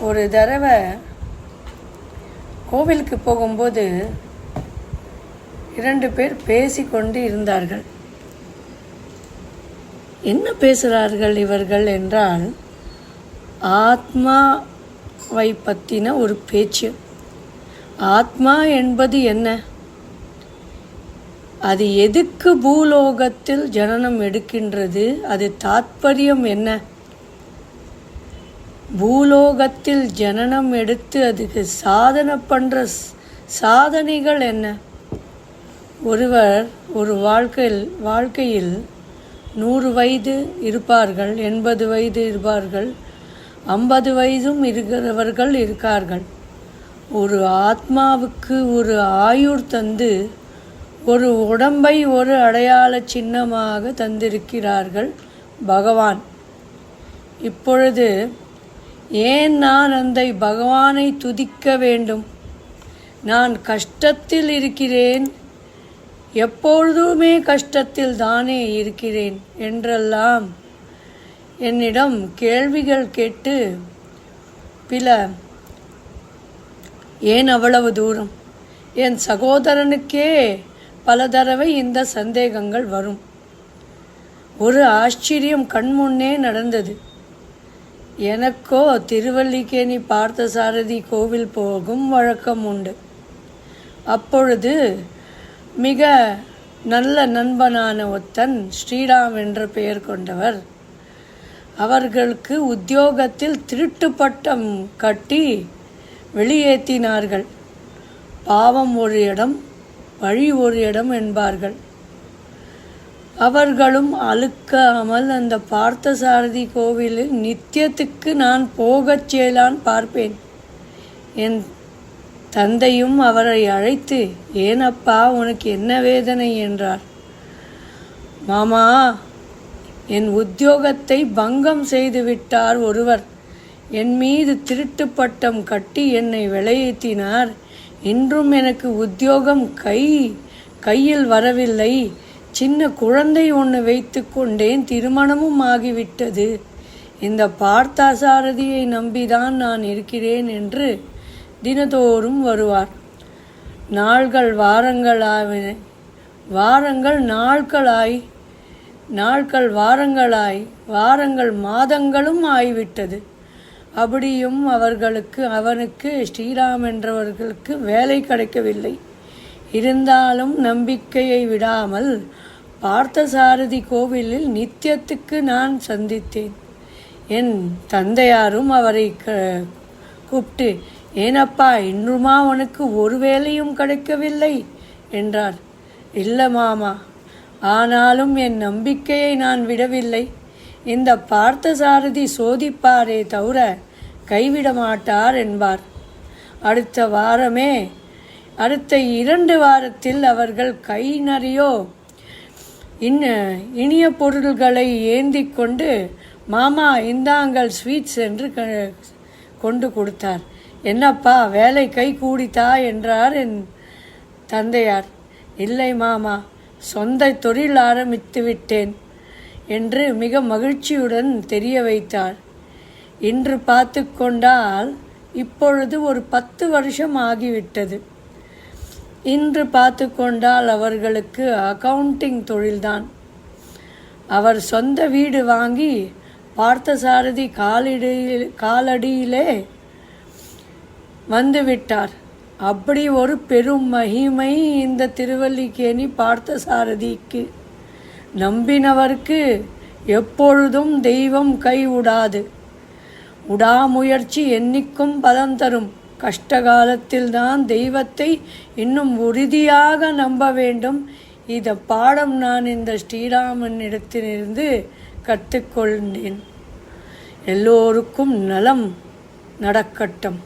ஒரு தடவை கோவிலுக்கு போகும்போது 2 பேர் பேசிக்கொண்டு இருந்தார்கள். என்ன பேசுகிறார்கள் இவர்கள் என்றால், ஆத்மாவை பற்றின ஒரு பேச்சு. ஆத்மா என்பது என்ன? அது எதுக்கு பூலோகத்தில் ஜனனம் எடுக்கின்றது? அது தாத்பரியம் என்ன? பூலோகத்தில் ஜனனம் எடுத்து அதுக்கு சாதனை பண்ணுற சாதனைகள் என்ன? ஒருவர் ஒரு வாழ்க்கையில் 100 வயது இருப்பார்கள், 80 வயது இருப்பார்கள், 50 வயதும் இருக்கிறவர்கள் இருக்கார்கள். ஒரு ஆத்மாவுக்கு ஒரு ஆயுர் தந்து ஒரு உடம்பை ஒரு அடையாள சின்னமாக தந்திருக்கிறார்கள் பகவான். இப்பொழுது ஏன் நான் அந்த பகவானை துதிக்க வேண்டும்? நான் கஷ்டத்தில் இருக்கிறேன், எப்பொழுதுமே கஷ்டத்தில் தானே இருக்கிறேன் என்றெல்லாம் என்னிடம் கேள்விகள் கேட்டு ஏன் அவ்வளவு தூரம்? என் சகோதரனுக்கே பல தடவை இந்த சந்தேகங்கள் வரும். ஒரு ஆச்சரியம் கண்முன்னே நடந்தது. எனக்கோ திருவல்லிக்கேணி பார்த்தசாரதி கோவில் போகும் வழக்கம் உண்டு. அப்பொழுது மிக நல்ல நண்பனான ஒருத்தன், ஸ்ரீராம் என்ற பெயர் கொண்டவர், அவர்களுக்கு உத்தியோகத்தில் திருட்டு பட்டம் கட்டி வெளியேற்றினார்கள். பாவம் ஒரு இடம், வழி ஒரு இடம் என்பார்கள். அவர்களும் அழுக்காமல் அந்த பார்த்தசாரதி கோவிலில் நித்தியத்துக்கு நான் போகச் செய்யலான் பார்ப்பேன். என் தந்தையும் அவரை அழைத்து, ஏனப்பா உனக்கு என்ன வேதனை என்றார். மாமா, என் உத்தியோகத்தை பங்கம் செய்து விட்டார் ஒருவர். என் மீது திருட்டு பட்டம் கட்டி என்னை வெளியேற்றினார். இன்றும் எனக்கு உத்தியோகம் கையில் வரவில்லை. சின்ன குழந்தை ஒன்று வைத்து கொண்டேன், திருமணமும் ஆகிவிட்டது. இந்த பார்த்தசாரதியை நம்பிதான் நான் இருக்கிறேன் என்று தினதோறும் வருவார். நாட்கள் வாரங்கள் மாதங்களும் ஆகிவிட்டது. அப்படியும் அவனுக்கு ஸ்ரீராம் என்றவர்களுக்கு வேலை கிடைக்கவில்லை. இருந்தாலும் நம்பிக்கையை விடாமல் பார்த்தசாரதி கோவிலில் நித்தியத்துக்கு நான் சந்தித்தேன். என் தந்தையாரும் அவரை கூப்பிட்டு, ஏனப்பா இன்றுமா உனக்கு ஒரு வேலையும் கிடைக்கவில்லை என்றார். இல்லை மாமா, ஆனாலும் என் நம்பிக்கையை நான் விடவில்லை. இந்த பார்த்தசாரதி சோதிப்பாரே தவிர கைவிட மாட்டார் என்பார். அடுத்த 2 வாரத்தில் அவர்கள் கை நிறையோ இனிய பொருள்களை ஏந்தி கொண்டு, மாமா இந்தாங்கள் ஸ்வீட்ஸ் என்று கொண்டு கொடுத்தார். என்னப்பா வேலை கை கூடித்தா என்றார் என் தந்தையார். இல்லை மாமா, சொந்த தொழில் ஆரம்பித்து விட்டேன் என்று மிக மகிழ்ச்சியுடன் தெரிய வைத்தார். இன்று பார்த்து கொண்டால் இப்பொழுது ஒரு 10 வருஷம் ஆகிவிட்டது. இன்று பார்த்து கொண்டால் அவர்களுக்கு அக்கவுண்டிங் தொழில்தான். அவர் சொந்த வீடு வாங்கி பார்த்தசாரதி காலடியிலே வந்துவிட்டார். அப்படி ஒரு பெரும் மகிமை இந்த திருவல்லிக்கேணி பார்த்தசாரதிக்கு. நம்பினவருக்கு எப்பொழுதும் தெய்வம் கைவிடாது. உடாமுயற்சி என்னைக்கும் பலன் தரும். கஷ்டகாலத்தில்தான் தெய்வத்தை இன்னும் உறுதியாக நம்ப வேண்டும். இந்த பாடம் நான் இந்த ஸ்ரீராமனிடத்திலிருந்து கற்றுக்கொண்டேன். எல்லோருக்கும் நலம் நடக்கட்டும்.